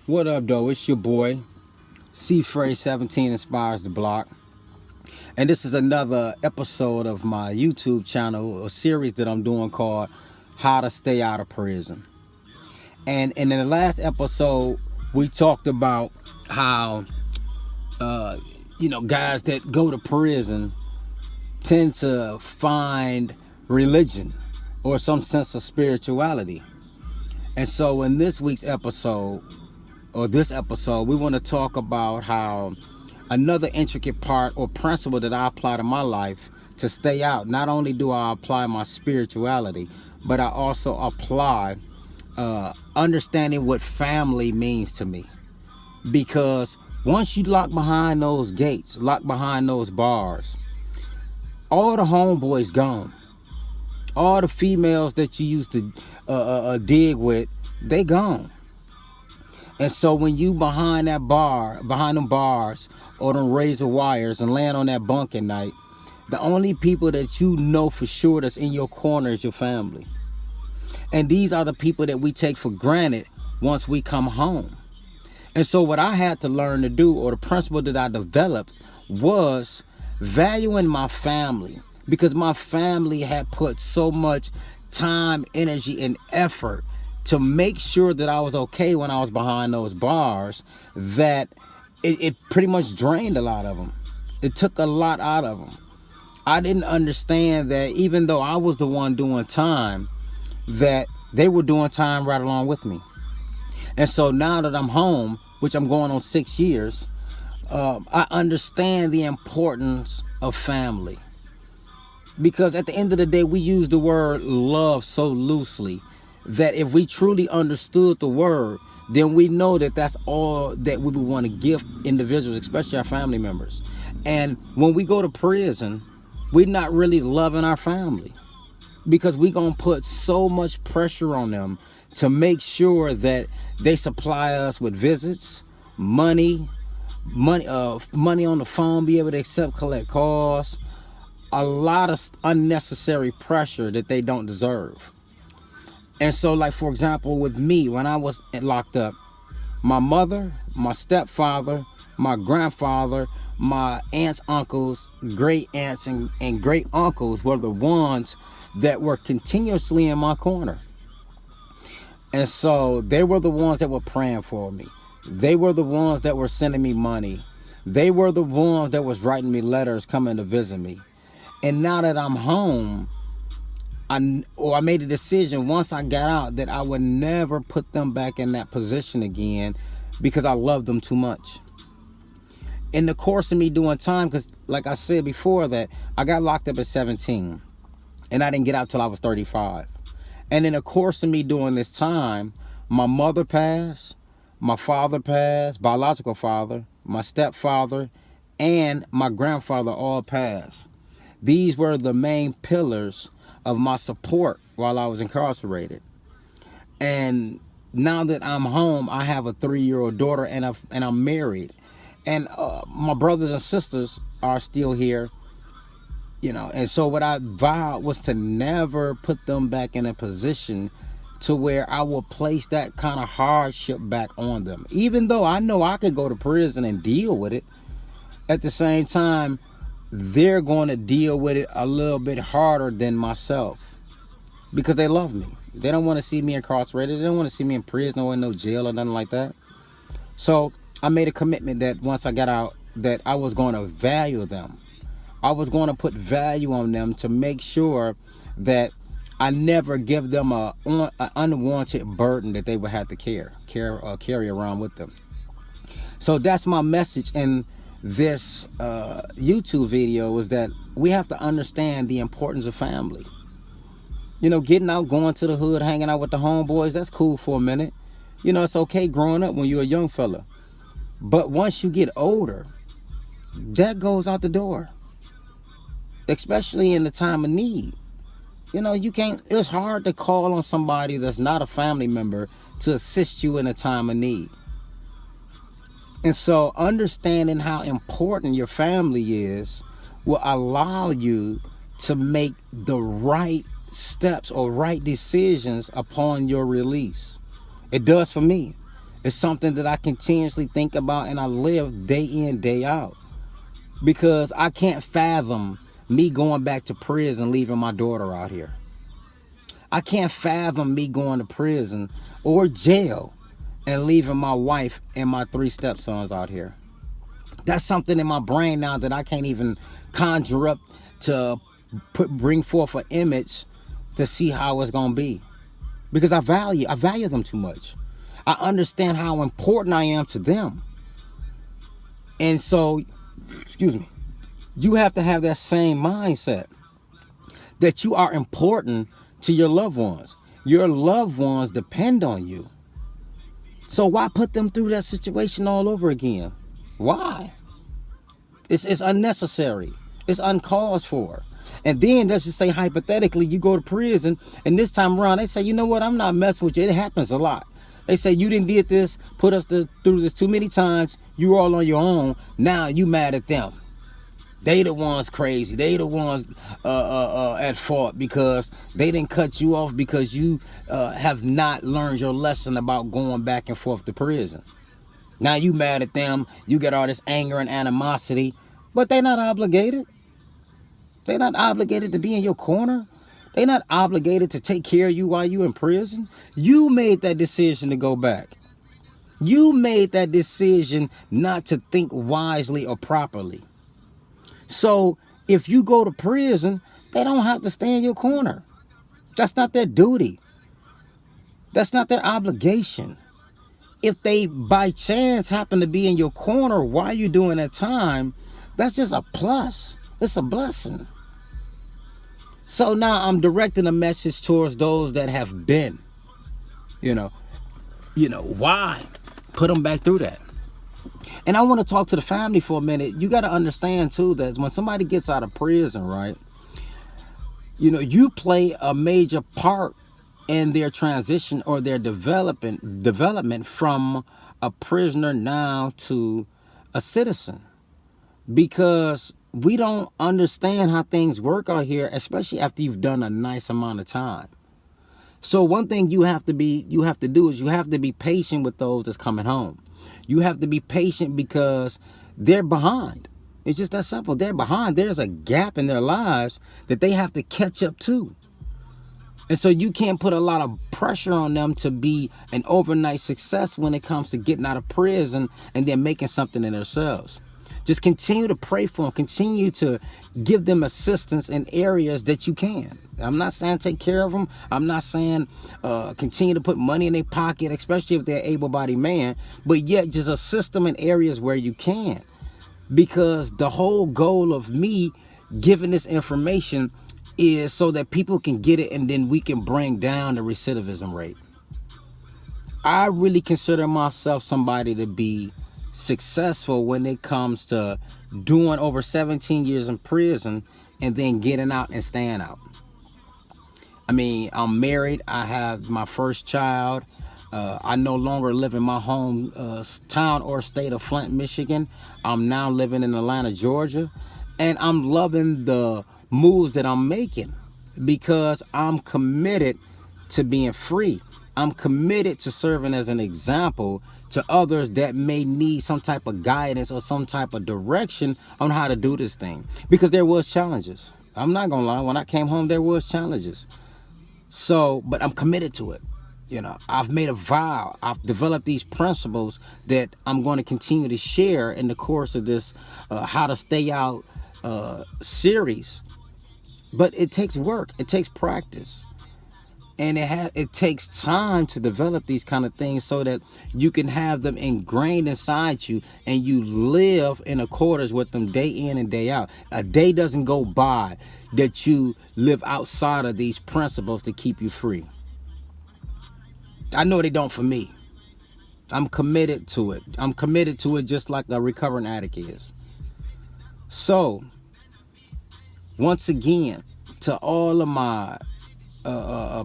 What up, though? It's your boy, C Phrase 17 Inspires the Block. And this is another episode of my YouTube channel, a series that I'm doing called How to Stay Out of Prison. And in the last episode, we talked about how, guys that go to prison tend to find religion or some sense of spirituality. And so in this week's episode, we want to talk about how another intricate part or principle that I apply to my life to stay out. Not only do I apply my spirituality, but I also apply understanding what family means to me. Because once you lock behind those gates, lock behind those bars, all the homeboys gone. All the females that you used to dig with, they gone. And so when you behind them bars or them razor wires and laying on that bunk at night, the only people that you know for sure that's in your corner is your family. And these are the people that we take for granted once we come home. And so what I had to learn to do, or the principle that I developed, was valuing my family. Because my family had put so much time, energy, and effort to make sure that I was okay when I was behind those bars, that it pretty much drained a lot of them. It took a lot out of them. I didn't understand that even though I was the one doing time, that they were doing time right along with me. And so now that I'm home, which I'm going on 6 years, I understand the importance of family. Because at the end of the day, we use the word love so loosely that if we truly understood the word, then we know that that's all that we would want to give individuals, especially our family members. And when we go to prison, we're not really loving our family, because we're going to put so much pressure on them to make sure that they supply us with visits, money on the phone, be able to collect calls, a lot of unnecessary pressure that they don't deserve. And so, like, for example, with me, when I was locked up, my mother, my stepfather, my grandfather, my aunts, uncles, great aunts, and great uncles were the ones that were continuously in my corner. And so they were the ones that were praying for me. They were the ones that were sending me money. They were the ones that was writing me letters, coming to visit me. And now that I'm home, I made a decision once I got out that I would never put them back in that position again, because I love them too much. In the course of me doing time, because like I said before, that I got locked up at 17 and I didn't get out till I was 35. And in the course of me doing this time, my mother passed, my father passed, biological father, my stepfather, and my grandfather all passed. These were the main pillars of my support while I was incarcerated. And now that I'm home, I have a 3-year-old daughter, and I'm married. And my brothers and sisters are still here, And so what I vowed was to never put them back in a position to where I will place that kind of hardship back on them. Even though I know I could go to prison and deal with it, at the same time, they're going to deal with it a little bit harder than myself, because they love me. They don't want to see me incarcerated. They don't want to see me in prison or in no jail or nothing like that. So I made a commitment that once I got out, that I was going to value them. I was going to put value on them to make sure that I never give them an unwanted burden that they would have to carry around with them. So that's my message in this YouTube video, is that we have to understand the importance of family. Getting out, going to the hood, hanging out with the homeboys, that's cool for a minute. It's okay growing up when you're a young fella. But once you get older, that goes out the door. Especially in the time of need. It's hard to call on somebody that's not a family member to assist you in a time of need. And so understanding how important your family is will allow you to make the right steps or right decisions upon your release. It does for me. It's something that I continuously think about and I live day in, day out. Because I can't fathom me going back to prison, leaving my daughter out here. I can't fathom me going to prison or jail and leaving my wife and my 3 stepsons out here. That's something in my brain now that I can't even conjure up to bring forth an image to see how it's gonna be. Because I value them too much. I understand how important I am to them. And so, excuse me, you have to have that same mindset that you are important to your loved ones. Your loved ones depend on you. So why put them through that situation all over again? Why? It's unnecessary. It's uncalled for. And then let's just say hypothetically you go to prison and this time around they say, you know what, I'm not messing with you. It happens a lot. They say you didn't did this, put us through this too many times. You were all on your own. Now you mad at them. They the ones crazy. They the ones at fault because they didn't cut you off because you have not learned your lesson about going back and forth to prison. Now you mad at them. You get all this anger and animosity, but they're not obligated. They're not obligated to be in your corner. They're not obligated to take care of you while you're in prison. You made that decision to go back. You made that decision not to think wisely or properly. So if you go to prison, they don't have to stay in your corner. That's not their duty. That's not their obligation. If they by chance happen to be in your corner while you're doing that time, that's just a plus. It's a blessing. So now I'm directing a message towards those that have been, why put them back through that? And I want to talk to the family for a minute. You got to understand too that when somebody gets out of prison, right, you play a major part in their transition or their development from a prisoner now to a citizen, because we don't understand how things work out here, especially after you've done a nice amount of time. So one thing you have to do is you have to be patient with those that's coming home. You have to be patient because they're behind. It's just that simple. They're behind. There's a gap in their lives that they have to catch up to. And so you can't put a lot of pressure on them to be an overnight success when it comes to getting out of prison and then making something of themselves. Just continue to pray for them. Continue to give them assistance in areas that you can. I'm not saying take care of them. I'm not saying continue to put money in their pocket, especially if they're an able-bodied man. But yet just assist them in areas where you can. Because the whole goal of me giving this information is so that people can get it and then we can bring down the recidivism rate. I really consider myself somebody to be successful when it comes to doing over 17 years in prison and then getting out and staying out. I mean, I'm married. I have my first child. I no longer live in my home town or state of Flint, Michigan. I'm now living in Atlanta, Georgia. And I'm loving the moves that I'm making because I'm committed to being free. I'm committed to serving as an example to others that may need some type of guidance or some type of direction on how to do this thing. Because there was challenges. I'm not gonna lie, when I came home, there was challenges. So, but I'm committed to it. I've made a vow. I've developed these principles that I'm going to continue to share in the course of this How to Stay Out series. But it takes work. It takes practice. And it takes time to develop these kind of things so that you can have them ingrained inside you and you live in accordance with them day in and day out. A day doesn't go by that you live outside of these principles to keep you free. I know they don't for me. I'm committed to it. I'm committed to it just like a recovering addict is. So, once again, to all of my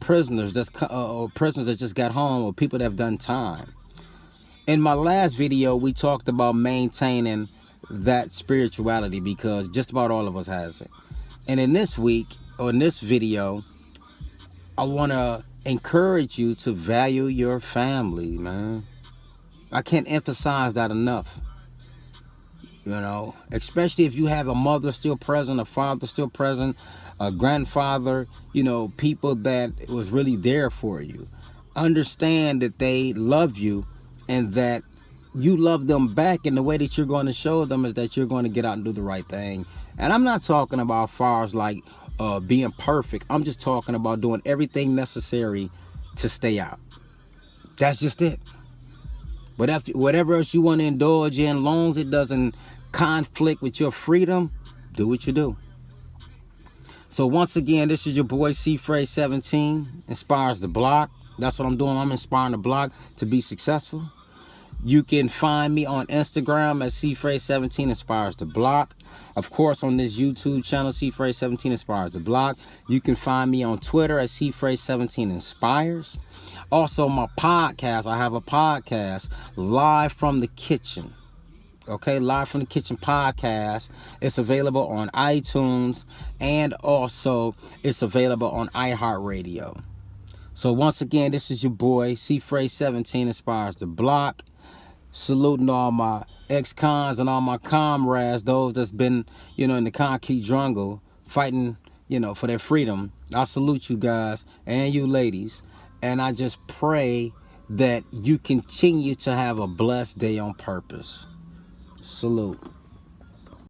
prisoners prisoners that just got home or people that have done time. In my last video, we talked about maintaining that spirituality because just about all of us has it. And in this week, or in this video, I want to encourage you to value your family, man. I can't emphasize that enough. You know, especially if you have a mother still present, a father still present, a grandfather, you know, people that was really there for you. Understand that they love you and that you love them back, and the way that you're going to show them is that you're going to get out and do the right thing. And I'm not talking about far as like being perfect. I'm just talking about doing everything necessary to stay out. That's just it. But after, whatever else you want to indulge in, long as it doesn't conflict with your freedom, do what you do. So once again, this is your boy C-Phrase17, Inspires the Block. That's what I'm doing. I'm inspiring the block to be successful. You can find me on Instagram at C-Phrase17 Inspires the Block. Of course, on this YouTube channel, C-Phrase17 Inspires the Block. You can find me on Twitter at C-Phrase17 Inspires. Also, my podcast, I have a podcast, Live from the Kitchen. Okay, Live from the Kitchen podcast. It's available on iTunes, and also it's available on iHeartRadio. So once again, this is your boy, C-Phrase17 Inspires the Block. Saluting all my ex-cons and all my comrades, those that's been, you know, in the concrete jungle fighting, you know, for their freedom. I salute you guys and you ladies. And I just pray that you continue to have a blessed day on purpose. Salute.